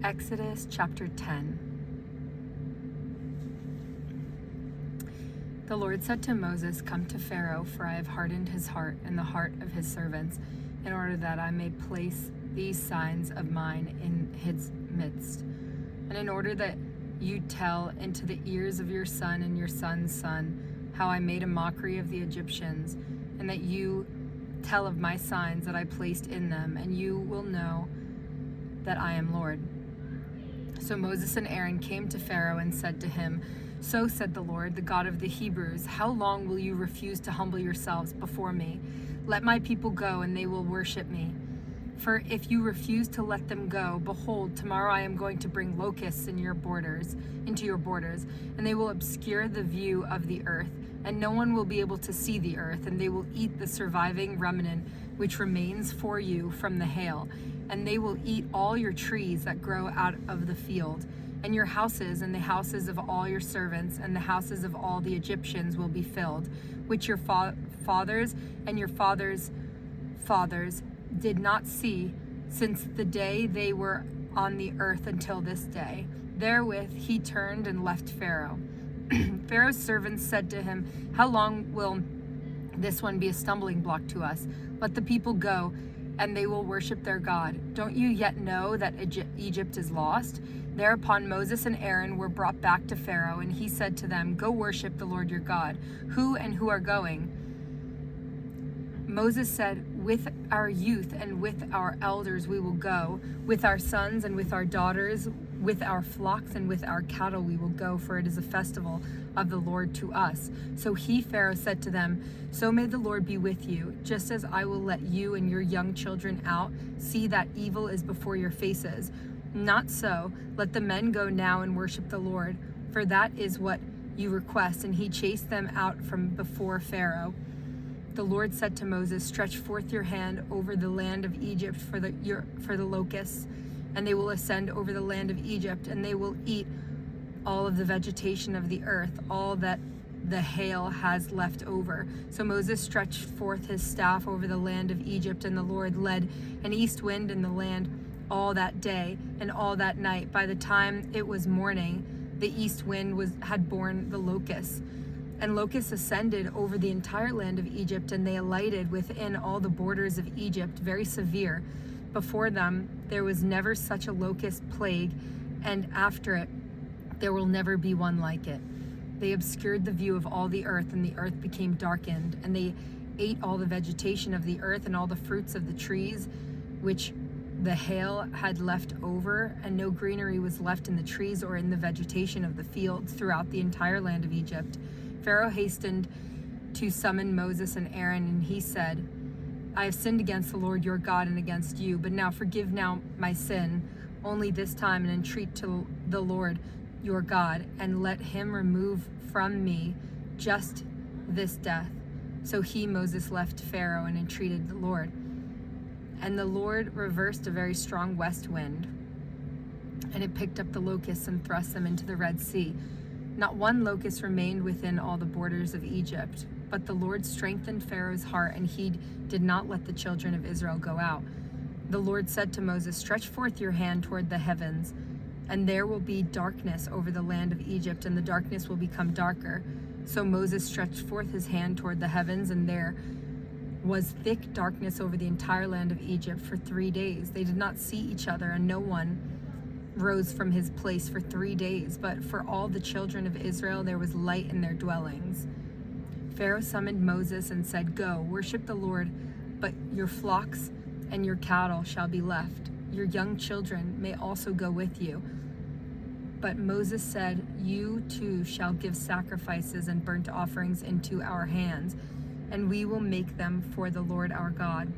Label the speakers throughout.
Speaker 1: Exodus chapter 10. The Lord said to Moses, "Come to Pharaoh, for I have hardened his heart and the heart of his servants, in order that I may place these signs of mine in his midst, and in order that you tell into the ears of your son and your son's son how I made a mockery of the Egyptians, and that you tell of my signs that I placed in them, and you will know that I am Lord." So Moses and Aaron came to Pharaoh and said to him, "So said the Lord, the God of the Hebrews, how long will you refuse to humble yourselves before me? Let my people go, and they will worship me. For if you refuse to let them go, behold, tomorrow I am going to bring locusts into your borders, and they will obscure the view of the earth, and no one will be able to see the earth, and they will eat the surviving remnant which remains for you from the hail, and they will eat all your trees that grow out of the field, and your houses and the houses of all your servants and the houses of all the Egyptians will be filled, which your fathers and your fathers' fathers did not see since the day they were on the earth until this day." Therewith he turned and left Pharaoh. Pharaoh's servants said to him, "How long will this one be a stumbling block to us? Let the people go, and they will worship their God. Don't you yet know that Egypt is lost?" Thereupon Moses and Aaron were brought back to Pharaoh, and he said to them, "Go worship the Lord your God. Who are going?" Moses said, "With our youth and with our elders we will go. With our sons and with our daughters, with our flocks and with our cattle we will go, for it is a festival of the Lord to us." So Pharaoh, said to them, "So may the Lord be with you. Just as I will let you and your young children out, see that evil is before your faces. Not so. Let the men go now and worship the Lord, for that is what you request." And he chased them out from before Pharaoh. The Lord said to Moses, "Stretch forth your hand over the land of Egypt for the locusts, and they will ascend over the land of Egypt, and they will eat all of the vegetation of the earth, all that the hail has left over." So Moses stretched forth his staff over the land of Egypt, and the Lord led an east wind in the land all that day and all that night. By the time it was morning, the east wind had borne the locusts. And locusts ascended over the entire land of Egypt, and they alighted within all the borders of Egypt, very severe. Before them there was never such a locust plague, and after it there will never be one like it. They obscured the view of all the earth, and the earth became darkened, and they ate all the vegetation of the earth and all the fruits of the trees which the hail had left over, and no greenery was left in the trees or in the vegetation of the fields throughout the entire land of Egypt. Pharaoh hastened to summon Moses and Aaron, and he said, "I have sinned against the Lord your God and against you, but now forgive my sin only this time, and entreat to the Lord your God, and let him remove from me just this death." So Moses left Pharaoh and entreated the Lord. And the Lord reversed a very strong west wind, and it picked up the locusts and thrust them into the Red Sea. Not one locust remained within all the borders of Egypt. But the Lord strengthened Pharaoh's heart, and he did not let the children of Israel go out. The Lord said to Moses, "Stretch forth your hand toward the heavens, and there will be darkness over the land of Egypt, and the darkness will become darker." So Moses stretched forth his hand toward the heavens, and there was thick darkness over the entire land of Egypt for 3 days. They did not see each other, and no one rose from his place for 3 days. But for all the children of Israel there was light in their dwellings. Pharaoh summoned Moses and said, "Go, worship the Lord, but your flocks and your cattle shall be left. Your young children may also go with you." But Moses said, "You too shall give sacrifices and burnt offerings into our hands, and we will make them for the Lord our God.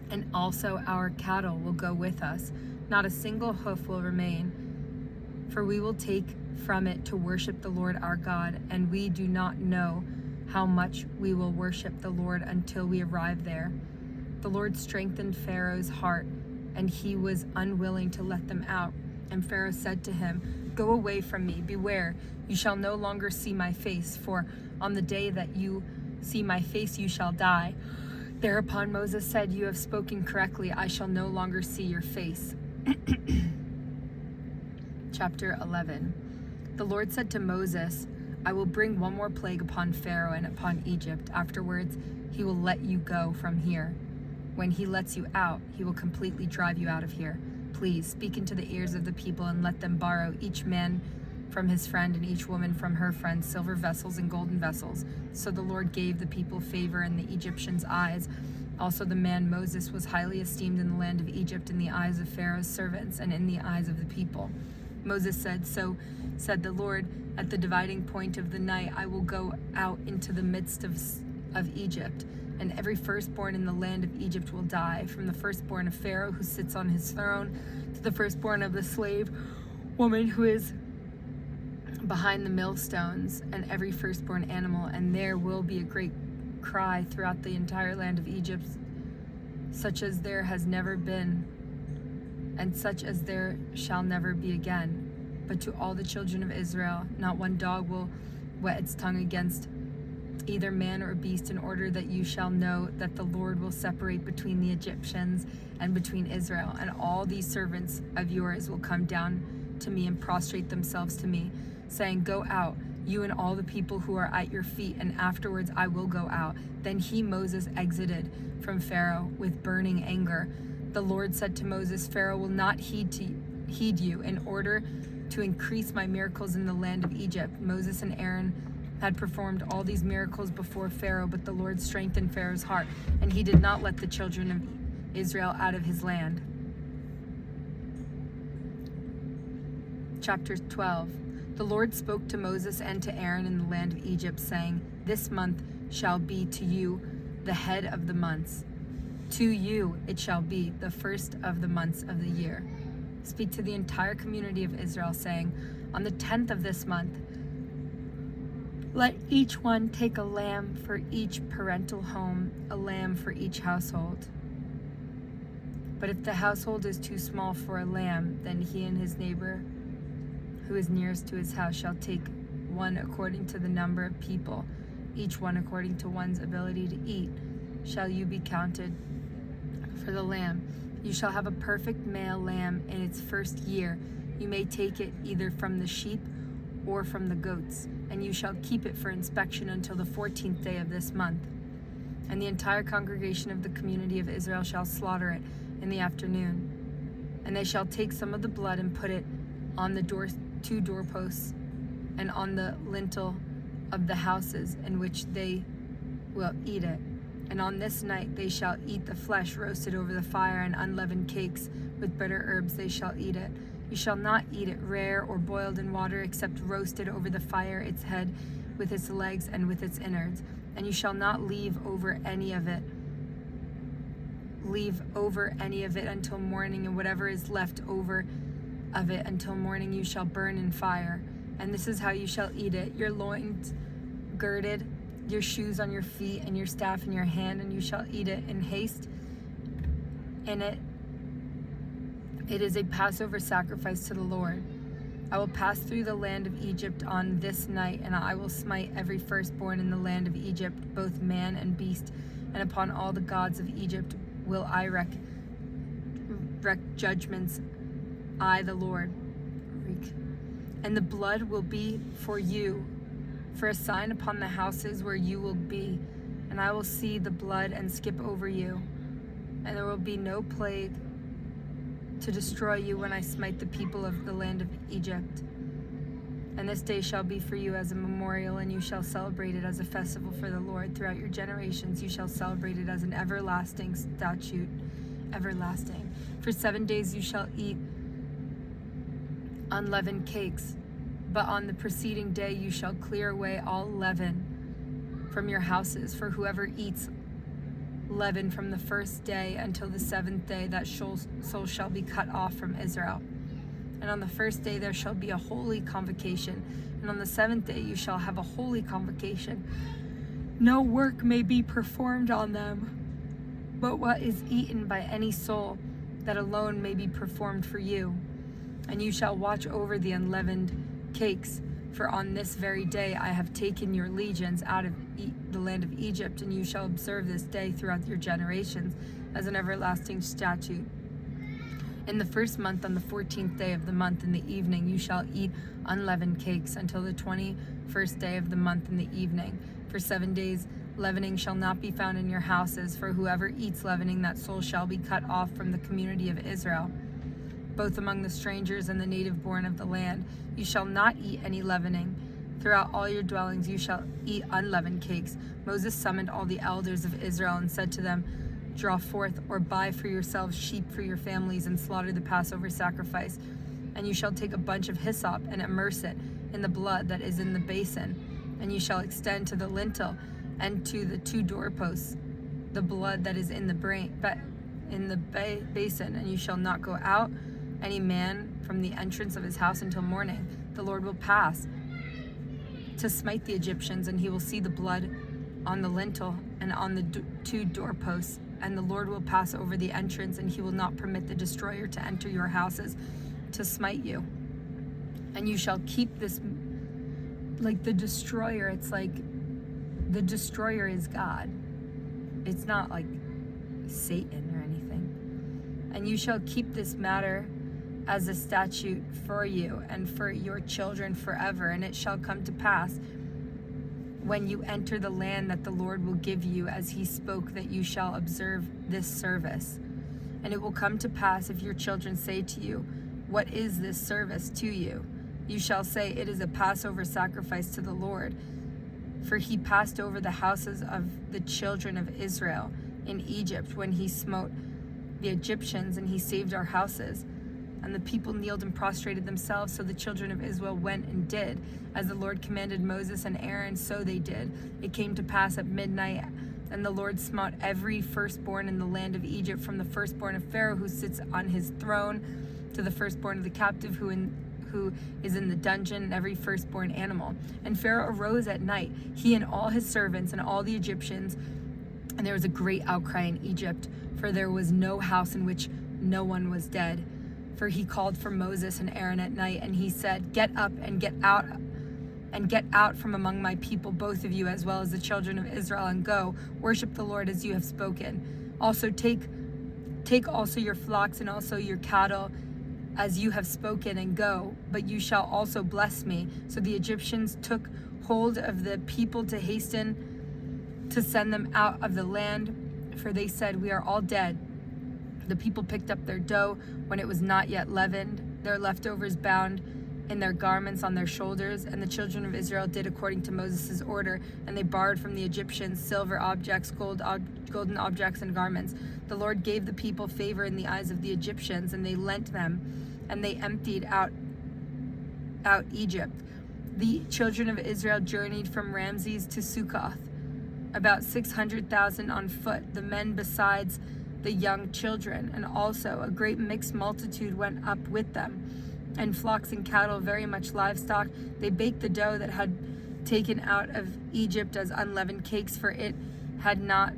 Speaker 1: And also our cattle will go with us. Not a single hoof will remain, for we will take from it to worship the Lord our God, and we do not know how much we will worship the Lord until we arrive there." The Lord strengthened Pharaoh's heart, and he was unwilling to let them out. And Pharaoh said to him, "Go away from me, beware, you shall no longer see my face, for on the day that you see my face you shall die." Thereupon Moses said, "You have spoken correctly, I shall no longer see your face." Chapter 11. The Lord said to Moses, I will bring one more plague upon Pharaoh and upon Egypt. Afterwards, he will let you go from here. When he lets you out, he will completely drive you out of here. Please speak into the ears of the people and let them borrow, each man from his friend and each woman from her friend, silver vessels and golden vessels. So the Lord gave the people favor in the Egyptians' eyes. Also the man Moses was highly esteemed in the land of Egypt in the eyes of Pharaoh's servants and in the eyes of the people. Moses said, So said the Lord, at the dividing point of the night I will go out into the midst of Egypt, and every firstborn in the land of Egypt will die, from the firstborn of Pharaoh who sits on his throne to the firstborn of the slave woman who is behind the millstones, and every firstborn animal. And there will be a great cry throughout the entire land of Egypt, such as there has never been, and such as there shall never be again. But to all the children of Israel, not one dog will wet its tongue against either man or beast, in order that you shall know that the Lord will separate between the Egyptians and between Israel. And all these servants of yours will come down to me and prostrate themselves to me, saying, Go out, you and all the people who are at your feet, and afterwards I will go out. Then he, Moses, exited from Pharaoh with burning anger. The Lord said to Moses, Pharaoh will not heed you in order to increase my miracles in the land of Egypt. Moses and Aaron had performed all these miracles before Pharaoh, but the Lord strengthened Pharaoh's heart, and he did not let the children of Israel out of his land. Chapter 12. The Lord spoke to Moses and to Aaron in the land of Egypt, saying, This month shall be to you the head of the months. To you it shall be the first of the months of the year. Speak to the entire community of Israel, saying, On the 10th of this month, let each one take a lamb for each parental home, a lamb for each household. But if the household is too small for a lamb, then he and his neighbor who is nearest to his house shall take one according to the number of people, each one according to one's ability to eat. Shall you be counted for the lamb? You shall have a perfect male lamb in its first year. You may take it either from the sheep or from the goats, and you shall keep it for inspection until the 14th day of this month. And the entire congregation of the community of Israel shall slaughter it in the afternoon. And they shall take some of the blood and put it on the two doorposts and on the lintel of the houses in which they will eat it. And on this night they shall eat the flesh roasted over the fire, and unleavened cakes with bitter herbs they shall eat it. You shall not eat it rare or boiled in water, except roasted over the fire, its head with its legs and with its innards. And you shall not leave over any of it until morning, and whatever is left over of it until morning you shall burn in fire. And this is how you shall eat it: your loins girded, your shoes on your feet, and your staff in your hand, and you shall eat it in haste. It is a Passover sacrifice to the Lord. I will pass through the land of Egypt on this night, and I will smite every firstborn in the land of Egypt, both man and beast, and upon all the gods of Egypt will I wreak judgments, I the Lord. And the blood will be for you for a sign upon the houses where you will be, and I will see the blood and skip over you, and there will be no plague to destroy you when I smite the people of the land of Egypt. And this day shall be for you as a memorial, and you shall celebrate it as a festival for the Lord throughout your generations. You shall celebrate it as an everlasting statute, everlasting. For 7 days you shall eat unleavened cakes, but on the preceding day you shall clear away all leaven from your houses. For whoever eats leaven from the first day until the 7th day, that soul shall be cut off from Israel. And on the first day there shall be a holy convocation, and on the 7th day you shall have a holy convocation. No work may be performed on them, but what is eaten by any soul, that alone may be performed for you. And you shall watch over the unleavened cakes, for on this very day I have taken your legions out of the land of Egypt, and you shall observe this day throughout your generations as an everlasting statute. In the first month, on the 14th day of the month in the evening, you shall eat unleavened cakes until the 21st day of the month in the evening. For 7 days leavening shall not be found in your houses, for whoever eats leavening, that soul shall be cut off from the community of Israel, both among the strangers and the native born of the land. You shall not eat any leavening. Throughout all your dwellings you shall eat unleavened cakes. Moses summoned all the elders of Israel and said to them, draw forth or buy for yourselves sheep for your families and slaughter the Passover sacrifice. And you shall take a bunch of hyssop and immerse it in the blood that is in the basin. And you shall extend to the lintel and to the 2 doorposts the blood that is in the basin. And you shall not go out any man from the entrance of his house until morning. The Lord will pass to smite the Egyptians, and he will see the blood on the lintel and on the 2 doorposts. And the Lord will pass over the entrance, and he will not permit the destroyer to enter your houses to smite you. And you shall keep this, like the destroyer, it's like the destroyer is God. It's not like Satan or anything. And you shall keep this matter as a statute for you and for your children forever. And it shall come to pass when you enter the land that the Lord will give you, as he spoke, that you shall observe this service. And it will come to pass, if your children say to you, what is this service to you? You shall say, it is a Passover sacrifice to the Lord. For he passed over the houses of the children of Israel in Egypt when he smote the Egyptians, and he saved our houses. And the people kneeled and prostrated themselves. So the children of Israel went and did as the Lord commanded Moses and Aaron, so they did. It came to pass at midnight, and the Lord smote every firstborn in the land of Egypt, from the firstborn of Pharaoh who sits on his throne to the firstborn of the captive who is in the dungeon, and every firstborn animal. And Pharaoh arose at night, he and all his servants and all the Egyptians, and there was a great outcry in Egypt, for there was no house in which no one was dead. For he called for Moses and Aaron at night, and he said, get up and get out from among my people, both of you, as well as the children of Israel, and go, worship the Lord as you have spoken. Also take also your flocks and also your cattle, as you have spoken, and go, but you shall also bless me. So the Egyptians took hold of the people to hasten to send them out of the land, for they said, we are all dead. The people picked up their dough when it was not yet leavened, their leftovers bound in their garments on their shoulders. And the children of Israel did according to Moses' order, and they borrowed from the Egyptians silver objects, golden objects, and garments. The Lord gave the people favor in the eyes of the Egyptians, and they lent them, and they emptied out Egypt. The children of Israel journeyed from Ramses to Succoth, about 600,000 on foot, the men besides the young children, and also a great mixed multitude went up with them, and flocks and cattle, very much livestock. They baked the dough that had taken out of Egypt as unleavened cakes, for it had not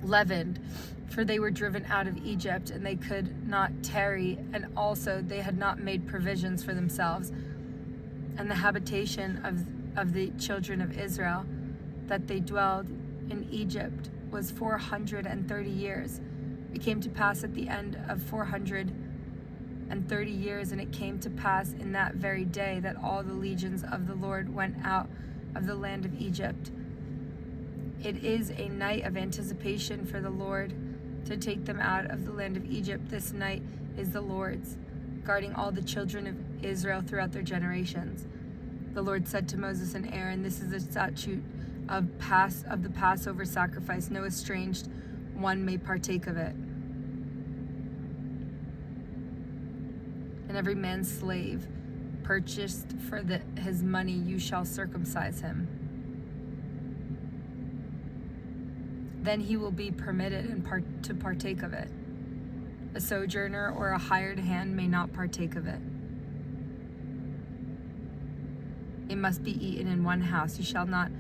Speaker 1: leavened, for they were driven out of Egypt, and they could not tarry, and also they had not made provisions for themselves. And the habitation of the children of Israel, that they dwelled in Egypt, was 430 years. It came to pass at the end of 430 years, and it came to pass in that very day, that all the legions of the Lord went out of the land of Egypt. It is a night of anticipation for the Lord to take them out of the land of Egypt. This night is the Lord's, guarding all the children of Israel throughout their generations. The Lord said to Moses and Aaron, this is the statute of the Passover sacrifice. No estranged one may partake of it. And every man's slave purchased for his money, you shall circumcise him. Then he will be permitted to partake of it. A sojourner or a hired hand may not partake of it. It must be eaten in one house. You shall not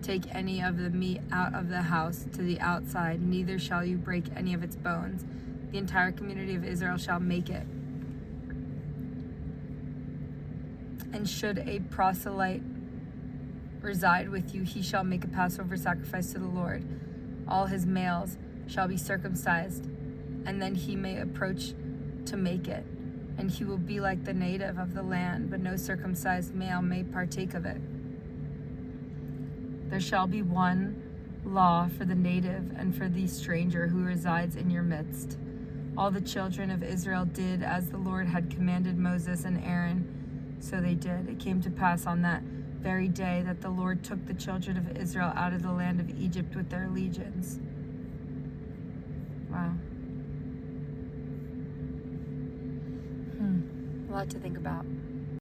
Speaker 1: take any of the meat out of the house to the outside, neither shall you break any of its bones. The entire community of Israel shall make it. And should a proselyte reside with you, he shall make a Passover sacrifice to the Lord. All his males shall be circumcised, and then he may approach to make it, and he will be like the native of the land, but no circumcised male may partake of it. There shall be one law for the native and for the stranger who resides in your midst. All the children of Israel did as the Lord had commanded Moses and Aaron, so they did. It came to pass on that very day that the Lord took the children of Israel out of the land of Egypt with their legions. Wow. A lot to think about.